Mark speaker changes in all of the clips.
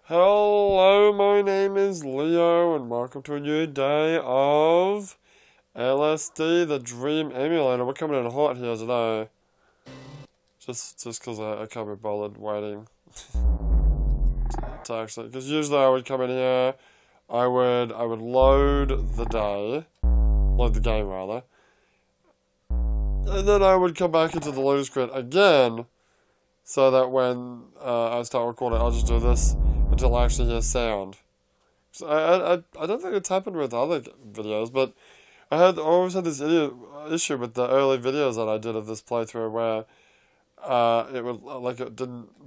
Speaker 1: Hello, my name is Leo, and welcome to a new day of LSD, the Dream Emulator. We're coming in hot here today. Just because I can't be bothered waiting to actually, because usually I would come in here, I would load the game rather, and then I would come back into the loading screen again, so that when I start recording, I'll just do this until I actually hear sound. So I don't think it's happened with other videos, but I always had this issue with the early videos that I did of this playthrough where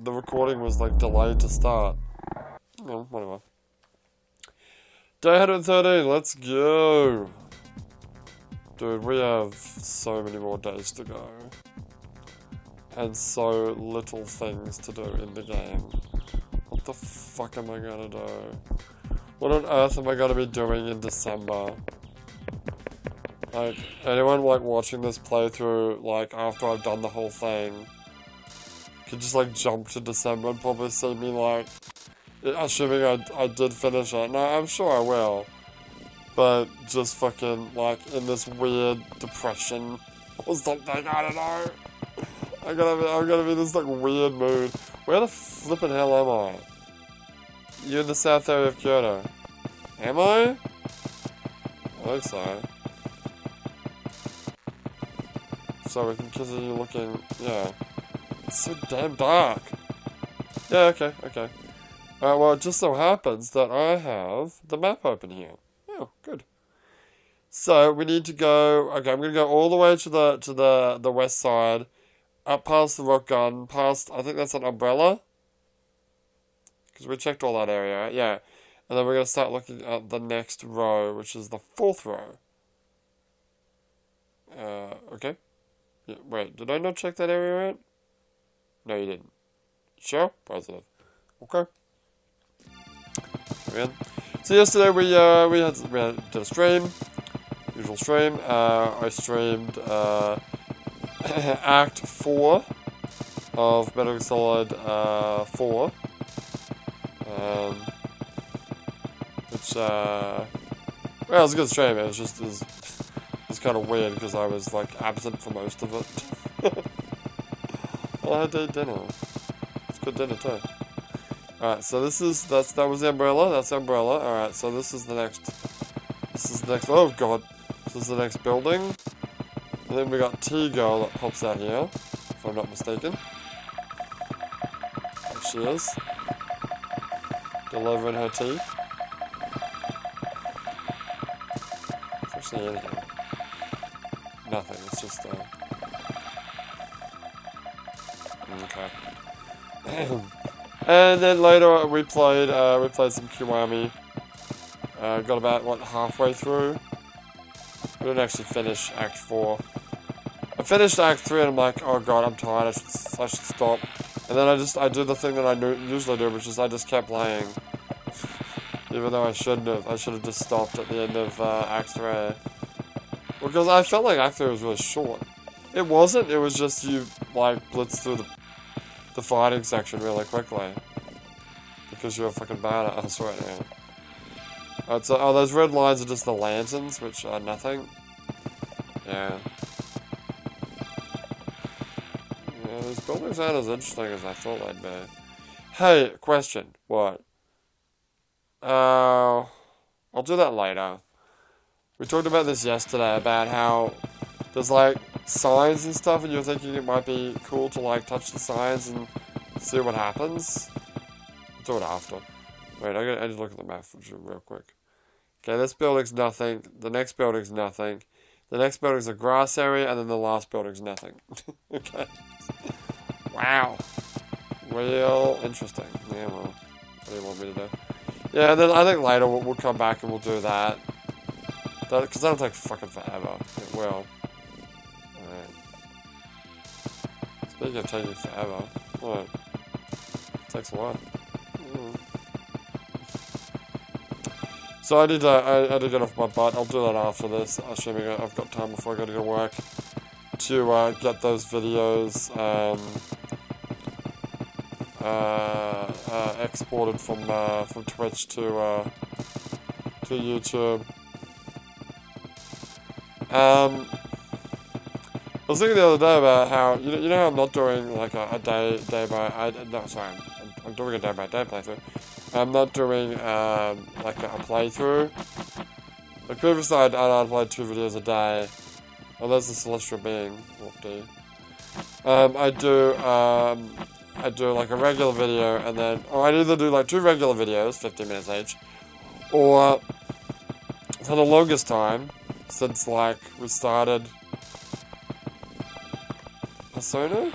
Speaker 1: the recording was like delayed to start. Oh, whatever. Day 113, let's go. Dude, we have so many more days to go. And so little things to do in the game. What the fuck am I gonna do? What on earth am I gonna be doing in December? Like, anyone like watching this playthrough, like after I've done the whole thing, could just like jump to December and probably see me like, assuming I did finish it. No, I'm sure I will. But just fucking like in this weird depression or something, I don't know. I'm gonna be in this like weird mood. Where the flippin' hell am I? You're in the south area of Kyoto. Am I? I think so. So we can continue looking, yeah. It's so damn dark. Yeah, okay. Alright, well it just so happens that I have the map open here. Oh, good. So we need to go, okay, I'm gonna go all the way to the west side, up past the rock garden, past, I think that's an umbrella. Because we checked all that area, right? Yeah. And then we're going to start looking at the next row, which is the 4th row. Okay. Yeah, wait, did I not check that area out? No, you didn't. Sure? Positive. Okay. So yesterday we did a stream. Usual stream. I streamed, Act 4 of Metal Gear Solid 4. Which, well, it was a good stream. It was kind of weird because I was like absent for most of it. Well, I had to eat dinner. It's good dinner too. Alright, so that was the umbrella. That's the umbrella. Alright, so this is the next, oh god. This is the next building. And then we got T-Girl that pops out here, if I'm not mistaken. There she is. Delivering her tea. It's actually anything. Nothing, it's just, okay. And then later we played some Kiwami. Got about, what, halfway through? We didn't actually finish Act 4. I finished Act 3 and I'm like, oh god, I'm tired, I should stop. And then I did the thing that I usually do, which is I just kept playing. Even though I shouldn't have. I should have just stopped at the end of Act 3. Because I felt like Act 3 was really short. It wasn't, it was just you, like, blitz through the fighting section really quickly. Because you're a fucking badass right now. Alright, so, oh, those red lines are just the lanterns, which are nothing. Yeah. Yeah, these buildings aren't as interesting as I thought they'd be. Hey, question. What? I'll do that later. We talked about this yesterday, about how there's, like, signs and stuff, and you're thinking it might be cool to, like, touch the signs and see what happens. I'll do it after. Wait, I need to look at the map real quick. Okay, this building's nothing. The next building's nothing. The next building's a grass area, and then the last building's nothing. Okay. Wow. Real interesting. Yeah, well, what do you want me to do? Yeah, and then I think later we'll come back and we'll do that. Because that'll take fucking forever. It will. Alright. Speaking of taking forever, what? It takes a while. So I did get off my butt. I'll do that after this, assuming I've got time before I go to work, to get those videos exported from Twitch to YouTube. I was thinking the other day about how you know how I'm not doing like a day by I'm doing a day by day playthrough. I'm not doing like a playthrough. Like previously I'd upload 2 videos a day. Oh, there's the celestial being. I do like a regular video and then I'd either do like 2 regular videos, 15 minutes each, or for the longest time since like we started Persona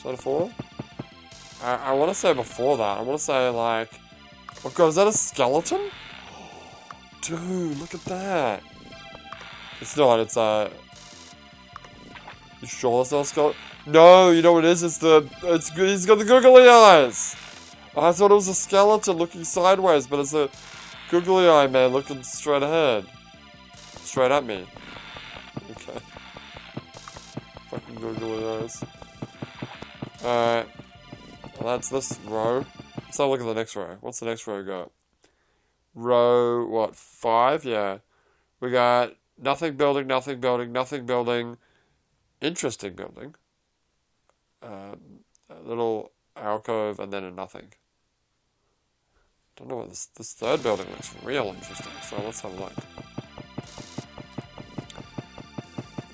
Speaker 1: 4? I want to say before that. I want to say like... Oh god, is that a skeleton? Dude, look at that. It's not, it's You sure that's not a skeleton? No, you know what it is? He's got the googly eyes! I thought it was a skeleton looking sideways, but it's a googly eye man looking straight ahead. Straight at me. Okay. Fucking googly eyes. Alright. Well, that's this row. Let's have a look at the next row. What's the next row got? Row, what, 5? Yeah. We got nothing building, nothing building, nothing building. Interesting building. A little alcove and then a nothing. Don't know what this third building looks real interesting, so let's have a look.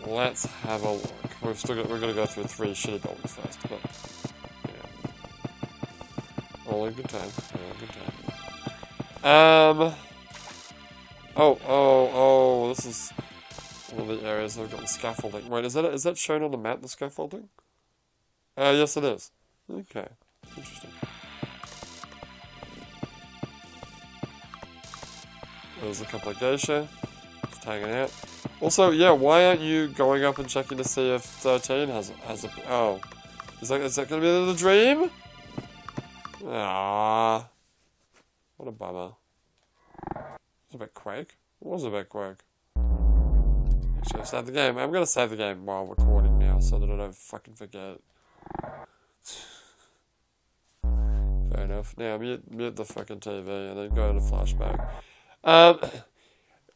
Speaker 1: Let's have a look. We're gonna go through 3 shitty buildings first, but yeah. All in good time. All in good time. Oh, this is one of the areas that have got the scaffolding. Wait, is that shown on the map, the scaffolding? Yes it is. Okay. Interesting. There's a couple of geisha. Just hanging out. Also, yeah, why aren't you going up and checking to see if 13 has a... Oh. Is that gonna be the dream? Ah. What a bummer. It was a bit quick. It was a bit quick. Actually, save the game. I'm gonna save the game while recording now so that I don't fucking forget. Fair enough. Now, mute the fucking TV and then go to flashback.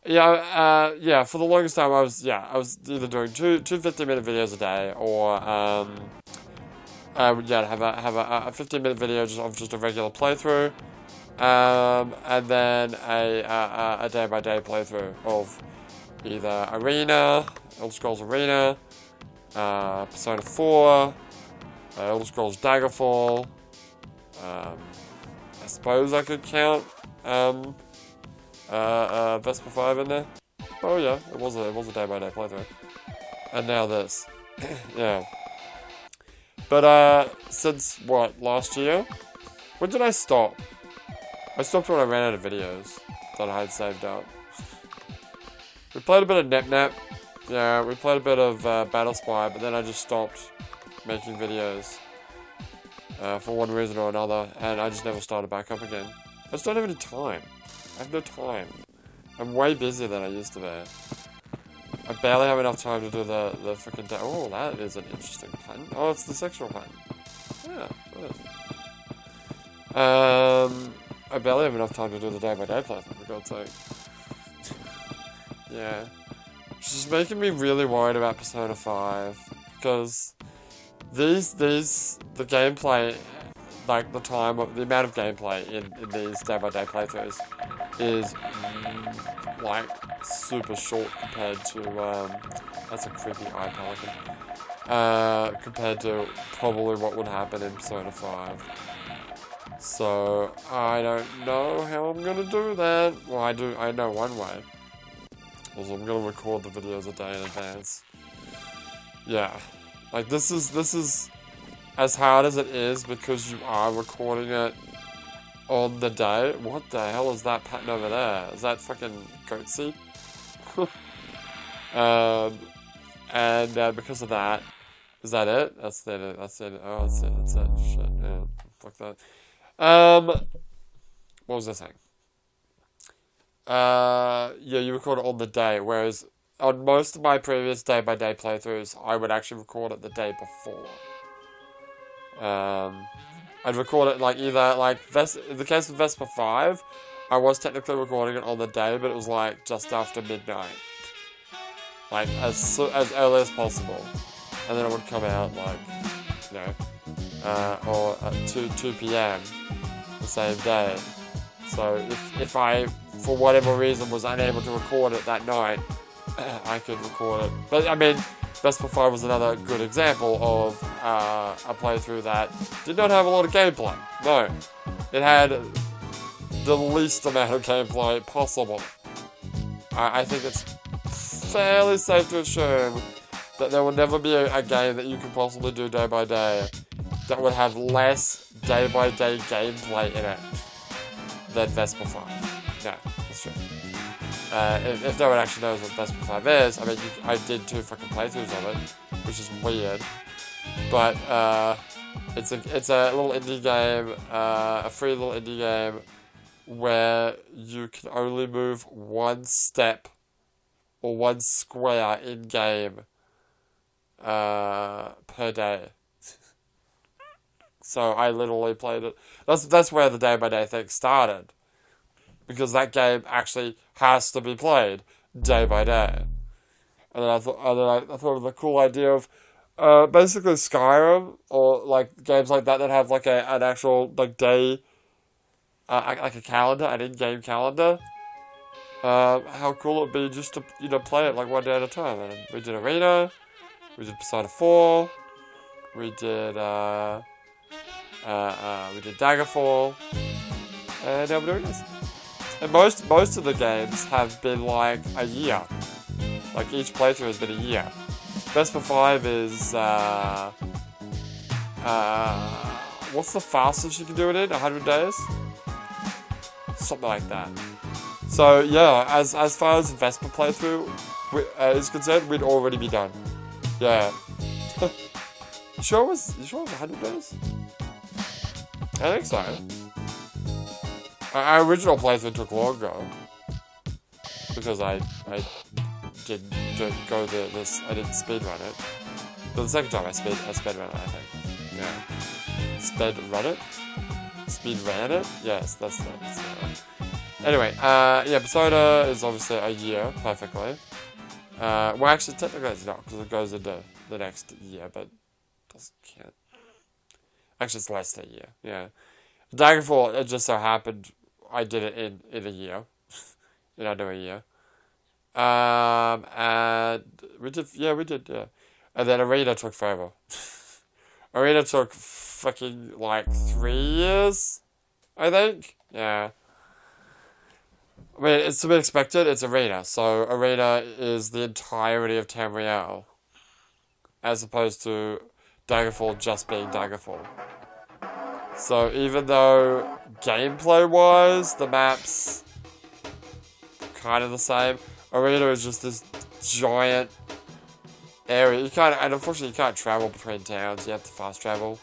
Speaker 1: Yeah, for the longest time I was either doing two 15-minute videos a day, or have a 15-minute video of just a regular playthrough, and then a day-by-day playthrough of either Arena, Elder Scrolls Arena, Persona 4, Elder Scrolls Daggerfall. I suppose I could count Vesper 5 in there. Oh yeah, it was a day-by-day playthrough. And now this. Yeah. But since what, last year? When did I stop? I stopped when I ran out of videos that I had saved up. We played a bit of NetNap. Yeah, we played a bit of Battle Spy, but then I just stopped making videos. For one reason or another, and I just never started back up again. I just don't have any time. I have no time. I'm way busier than I used to be. I barely have enough time to do the freaking day. Oh, that is an interesting pattern. Oh, it's the sexual pattern. Yeah, it is. I barely have enough time to do the day-by-day playthrough, for God's sake. Yeah. It's just making me really worried about Persona 5, because the gameplay, like the amount of gameplay in these day-by-day playthroughs is like super short compared to that's a creepy eye pelican. Compared to probably what would happen in Persona 5. So I don't know how I'm gonna do that. Well, I know one way. Also, I'm gonna record the videos a day in advance. Yeah. Like this is as hard as it is because you are recording it on the day. What the hell is that pattern over there? Is that fucking goat seed? And because of that, is that it? That's it. That's it. Oh, that's it. Shit. Yeah. Fuck that. What was I saying? Yeah, you record it on the day, whereas on most of my previous day-by-day playthroughs, I would actually record it the day before. I'd record it like either like in the case of Vespa 5, I was technically recording it on the day, but it was like just after midnight, like as early as possible, and then it would come out like, you know, or at 2 p.m. the same day. So if I for whatever reason was unable to record it that night, I could record it. But I mean, Vespa 5 was another good example of a playthrough that did not have a lot of gameplay. No, it had the least amount of gameplay possible. I think it's fairly safe to assume that there will never be a game that you can possibly do day by day that would have less day-by-day gameplay in it than Vespa 5. No, that's true. If no one actually knows what Vespa 5 is, I mean, I did 2 fucking playthroughs of it, which is weird. But it's a little indie game, a free little indie game, where you can only move 1 step or 1 square in game per day. So I literally played it. That's where the day-by-day thing started, because that game actually has to be played day by day. And then I thought of the cool idea of basically Skyrim or like games like that have like an actual like day, like a calendar, an in-game calendar. How cool it would be just to play it like one day at a time. And we did Arena, we did Persona 4, we did Daggerfall, and now we're doing this. And most of the games have been like a year. Like each playthrough has been a year. Vespa 5 is what's the fastest you can do it in? 100 days? Something like that. So yeah, as far as the Vespa playthrough is concerned, we'd already be done. Yeah. You sure it was 100 days? I think so. Our original playthrough took longer because I didn't go this. I didn't speedrun it. But the second time I speedrun it, I think. Yeah. Speedrun it? Speedran it? Yes, that's the right. Anyway, yeah, Persona is obviously a year, perfectly. Well, actually, technically it's not, because it goes into the next year, but it doesn't count. Actually, it's less than a year, yeah. Daggerfall, it just so happened I did it in a year. in under a year. And we did, yeah. And then Arena took forever. Arena took fucking, like, 3 years, I think? Yeah. I mean, it's to be expected, it's Arena. So, Arena is the entirety of Tamriel. As opposed to Daggerfall just being Daggerfall. So, even though gameplay-wise, the map's kind of the same, Arena is just this giant area. And unfortunately, you can't travel between towns. You have to fast travel.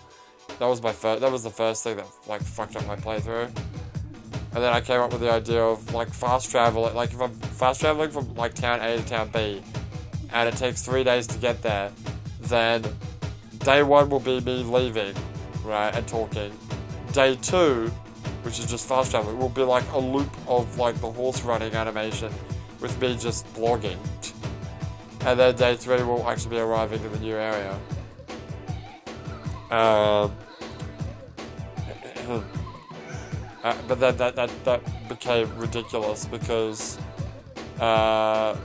Speaker 1: That was the first thing that, like, fucked up my playthrough. And then I came up with the idea of, like, fast travel. Like, if I'm fast traveling from, like, town A to town B, and it takes 3 days to get there, then day 1 will be me leaving, right, and talking. Day 2, which is just fast traveling, will be, like, a loop of, like, the horse running animation with me just blogging. And then day 3 will actually be arriving in the new area. But then that became ridiculous because at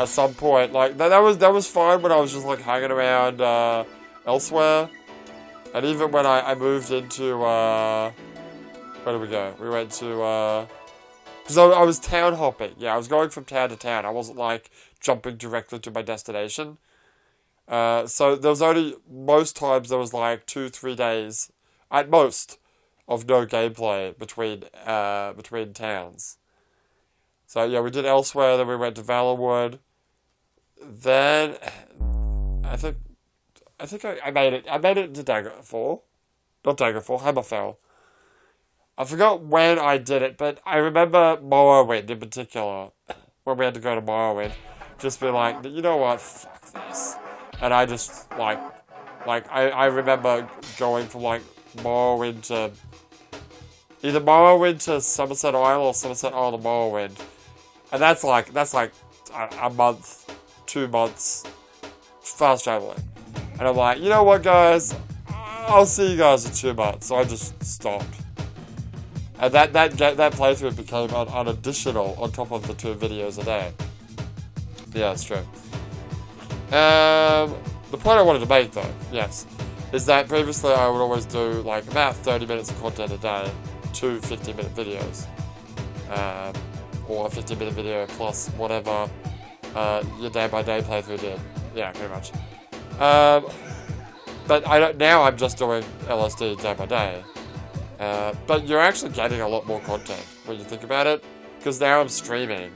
Speaker 1: some point, like, that was fine when I was just, like, hanging around elsewhere. And even when I moved into where did we go? We went to because I was town hopping. Yeah, I was going from town to town. I wasn't, like, jumping directly to my destination. So there was only, most times there was, like, 2-3 days at most of no gameplay between towns. So yeah, we did Elsewhere, then we went to Valorwood. Then I think I made it. I made it to Daggerfall. Not Daggerfall, Hammerfell. I forgot when I did it, but I remember Morrowind in particular. When we had to go to Morrowind. Just be like, you know what, fuck this. And I just, like I remember going from, like, Morrowind to... Either Morrowind to Somerset Isle or Somerset Isle to Morrowind. And that's like a month, 2 months fast traveling. And I'm like, you know what, guys? I'll see you guys in 2 months. So I just stopped. And that playthrough became an additional on top of the 2 videos a day. Yeah, that's true. The point I wanted to make, though, yes, is that previously I would always do like about 30 minutes of content a day, 2 15-minute videos, or a 15-minute video plus whatever your day-by-day playthrough did. Yeah, pretty much. But now I'm just doing LSD day by day. But you're actually getting a lot more content when you think about it, because now I'm streaming.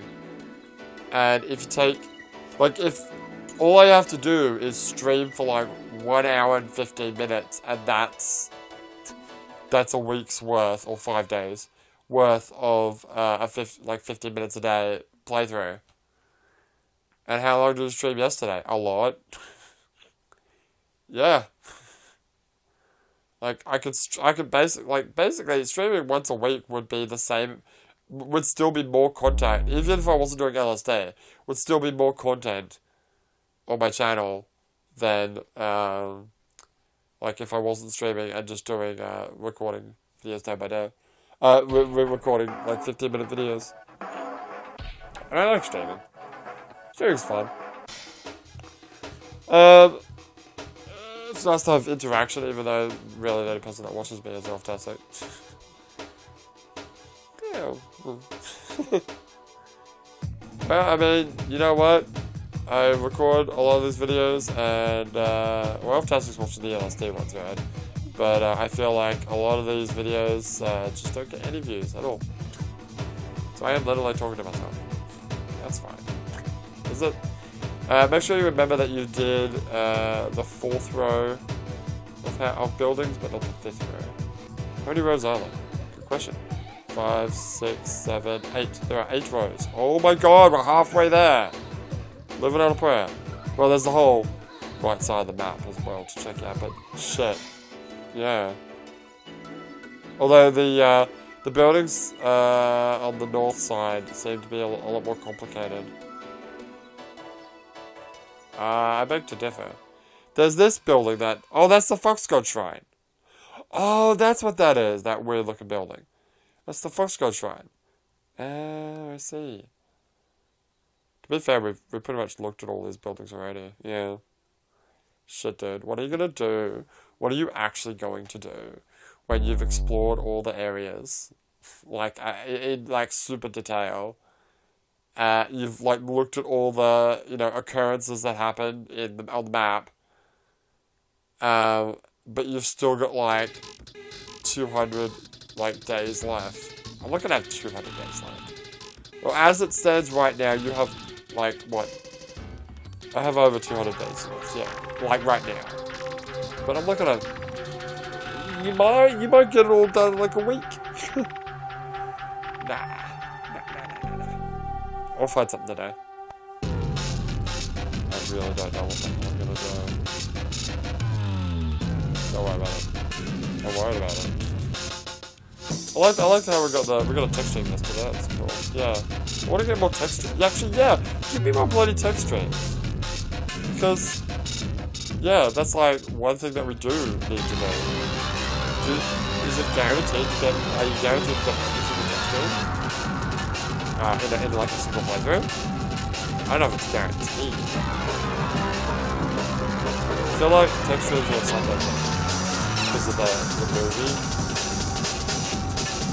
Speaker 1: And if you take, like, if all I have to do is stream for like 1 hour and 15 minutes, and that's a week's worth, or 5 days worth of 15 minutes a day playthrough. And how long did you stream yesterday? A lot. Yeah. Like, I could basically streaming once a week would be the same, would still be more content, even if I wasn't doing LSD, would still be more content on my channel than, like, if I wasn't streaming and just doing, recording videos day by day. Recording, like, 15-minute videos. And I like streaming. Streaming's fun. It's nice to have interaction, even though really the only person that watches me is off task. Yeah. Well, I mean, you know what? I record a lot of these videos, and well, off task is watching the LSD ones, right? But I feel like a lot of these videos just don't get any views at all. So I am literally talking to myself. That's fine. Is it? Make sure you remember that you did the 4th row of buildings, but not the 5th row. How many rows are there? Good question. 5, 6, 7, 8. There are 8 rows. Oh my god, we're halfway there! Living on a prayer. Well, there's the whole right side of the map as well to check out, but shit. Yeah. Although the buildings on the north side seem to be a lot more complicated. I beg to differ. There's this building that... Oh, that's the Fox God Shrine. Oh, that's what that is, that weird-looking building. That's the Fox God Shrine. Oh, I see. To be fair, we've pretty much looked at all these buildings already. Yeah. Shit, dude. What are you gonna do? What are you actually going to do when you've explored all the areas? Like, in, like, super detail. You've, like, looked at all the, you know, occurrences that happen on the map. But you've still got, like, 200, like, days left. I'm not gonna have 200 days left. Well, as it stands right now, you have, like, what? I have over 200 days left, yeah. Like, right now. But I'm not gonna... You might get it all done in, like, a week. Nah. I'll find something today. I really don't know what I'm gonna do. Don't worry about it. I'm worried about it. I like how we got a text stream yesterday. That's cool. Yeah. I want to get more text streams. Actually, yeah. Give me more bloody text streams. Because, yeah, that's like one thing that we do need to know. Is it guaranteed to get? Are you guaranteed to get a text stream? In like a single playthrough? I don't know if it's guaranteed. I feel like text streams are something because of the movie.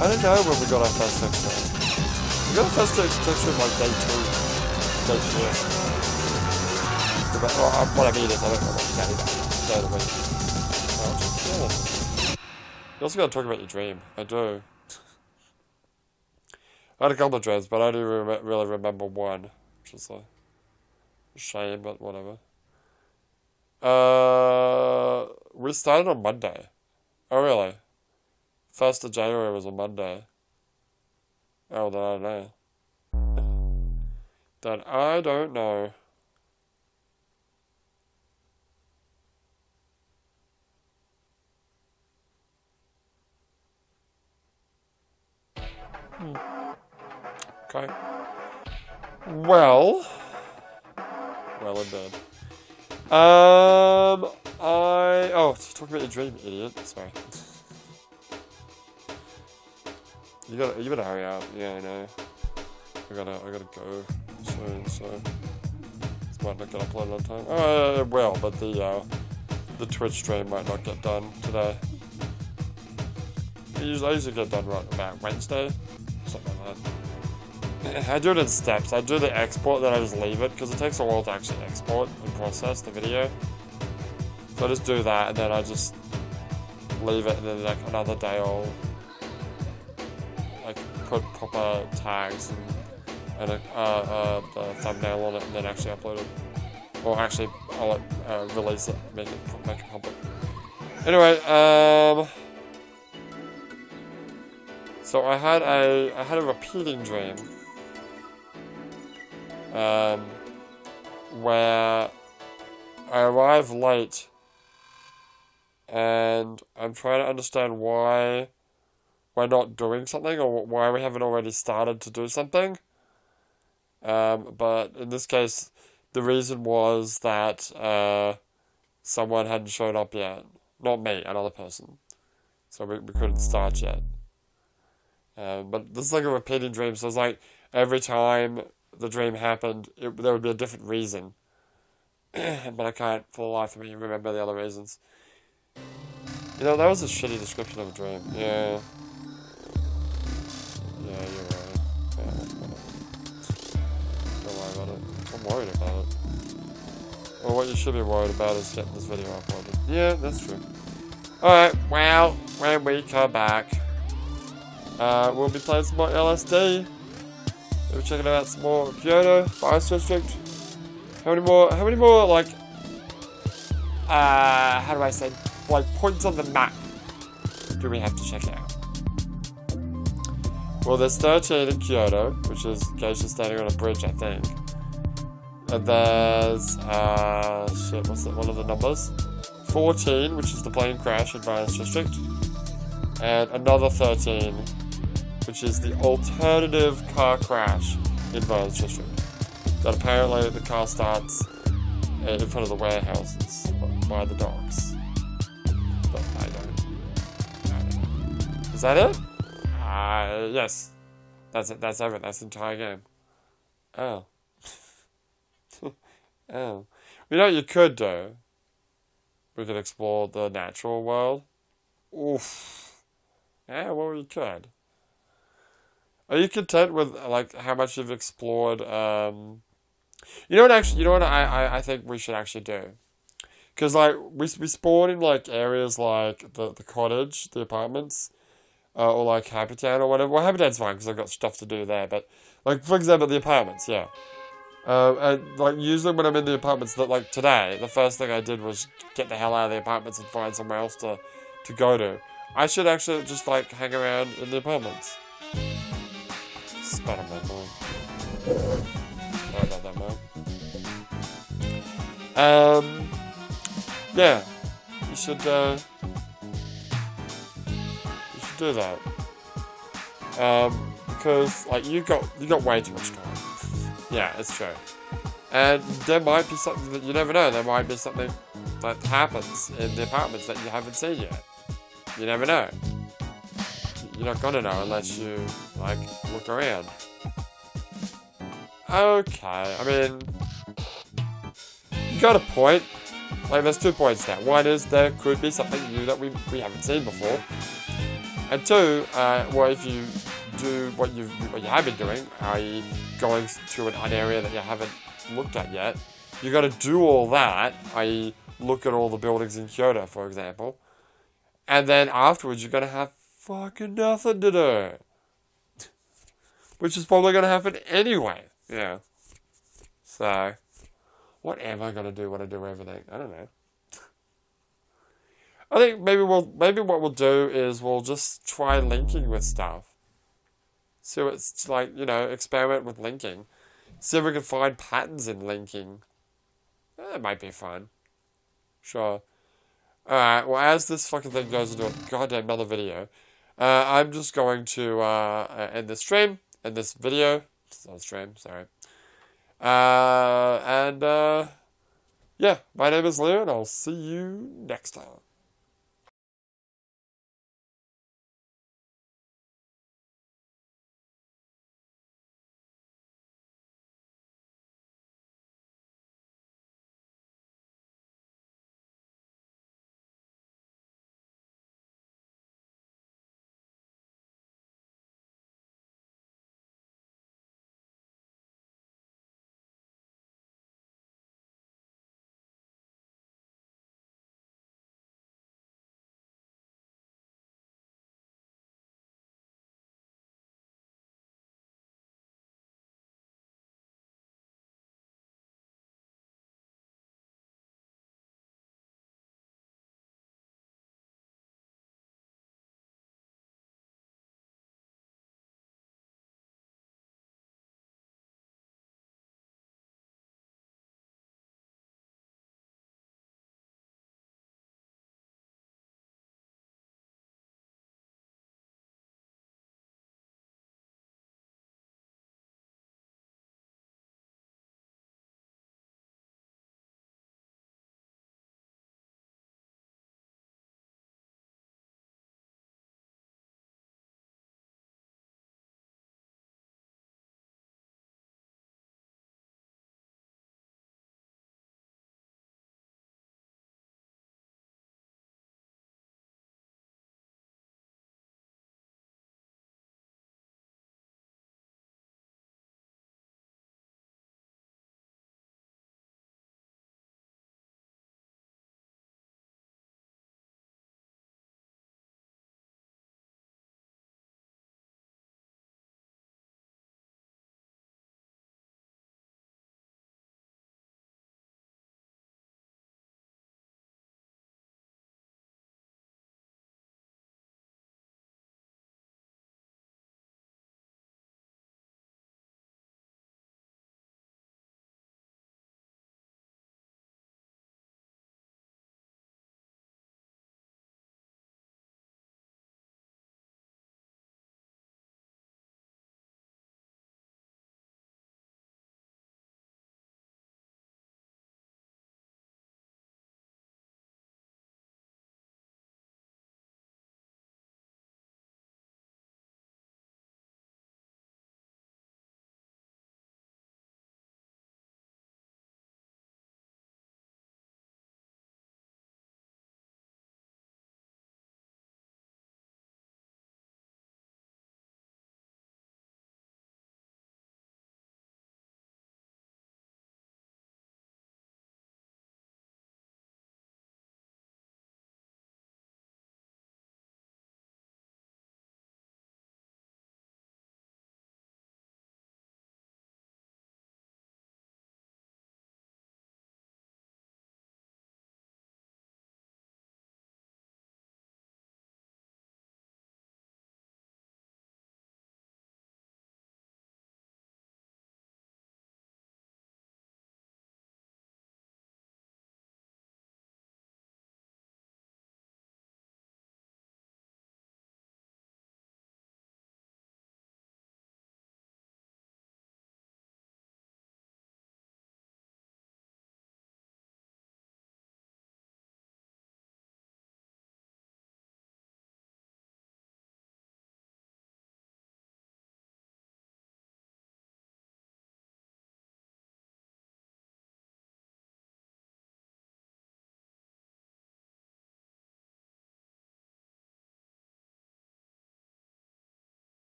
Speaker 1: I don't know when we got our first text stream. We got our first text stream like day 2. Day 3. What I mean is, I don't know what you can do day of the week. You also gotta talk about your dream. I do. I had a couple of dreams, but I do really remember one, which is a shame, but whatever. We started on Monday. Oh, really? 1st of January was a Monday. Oh, then I don't know. Then I don't know. Okay. Well in bed. Talk about your dream, idiot. Sorry. You better hurry up. Yeah, I know. I gotta go soon, so this might not get uploaded on time. Oh, it will, but the Twitch stream might not get done today. I usually get done right about Wednesday, something like that. I do it in steps. I do the export, then I just leave it, because it takes a while to actually export and process the video. So I just do that, and then I just leave it, and then like another day I'll like put proper tags and the thumbnail on it, and then actually upload it. Or actually, I'll release it, make it public. Anyway, so I had a repeating dream, where I arrive late, and I'm trying to understand why we're not doing something, or why we haven't already started to do something. But in this case, the reason was that someone hadn't shown up yet. Not me, another person. So we couldn't start yet. But this is like a repeating dream, so it's like every time the dream happened, there would be a different reason. But I can't, for the life of me, remember the other reasons. You know, that was a shitty description of a dream. Yeah. Yeah, you're right. Yeah, don't worry about it. I'm worried about it. Well, what you should be worried about is getting this video uploaded. Yeah, that's true. Alright, well, when we come back, we'll be playing some more LSD. We'll be checking out some more Kyoto, Forest District. How many more, like, how do I say, like, points on the map do we have to check out? Well, there's 13 in Kyoto, which is Geisha standing on a bridge, I think. And there's, what's that, one of the numbers? 14, which is the plane crash in Forest District. And another 13, which is the alternative car crash in Forest District. That apparently the car starts in front of the warehouses by the docks. But I don't know. Is that it? Yes. That's it. That's everything. That's the entire game. Oh. Oh. You know what you could do? We could explore the natural world. Oof. Yeah, well, you could. Are you content with, like, how much you've explored, You know what I think we should actually do? Because, like, we spawn in, like, areas like the cottage, the apartments, or, like, Habitat or whatever. Well, Habitat's fine, because I've got stuff to do there, but, like, for example, the apartments, yeah. And, like, usually when I'm in the apartments, like, today, the first thing I did was get the hell out of the apartments and find somewhere else to go to. I should actually just, like, hang around in the apartments. Spat on that mine. Sorry about that, mine. Yeah. You should do that. Because, like, you got way too much time. Yeah, it's true. And there might be something that you never know. There might be something that happens in the apartments that you haven't seen yet. You never know. You're not gonna know unless you, like, look around. Okay, I mean, you got a point. Like, there's 2 points there. One is there could be something new that we haven't seen before. And two, well, if you do what you have been doing, i.e. going to an area that you haven't looked at yet, you got to do all that, i.e. look at all the buildings in Kyoto, for example, and then afterwards you're going to have fucking nothing to do. Which is probably going to happen anyway. Yeah. So, what am I going to do when I do everything? I don't know. I think maybe what we'll do is we'll just try linking with stuff. So it's like, you know, experiment with linking. See if we can find patterns in linking. That might be fun. Sure. Alright, well, as this fucking thing goes into a goddamn another video, I'm just going to end this stream, end this video. It's not a stream, sorry. Yeah, my name is Leo, and I'll see you next time.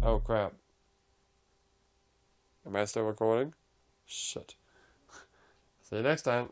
Speaker 1: Oh crap. Am I still recording? Shit. See you next time.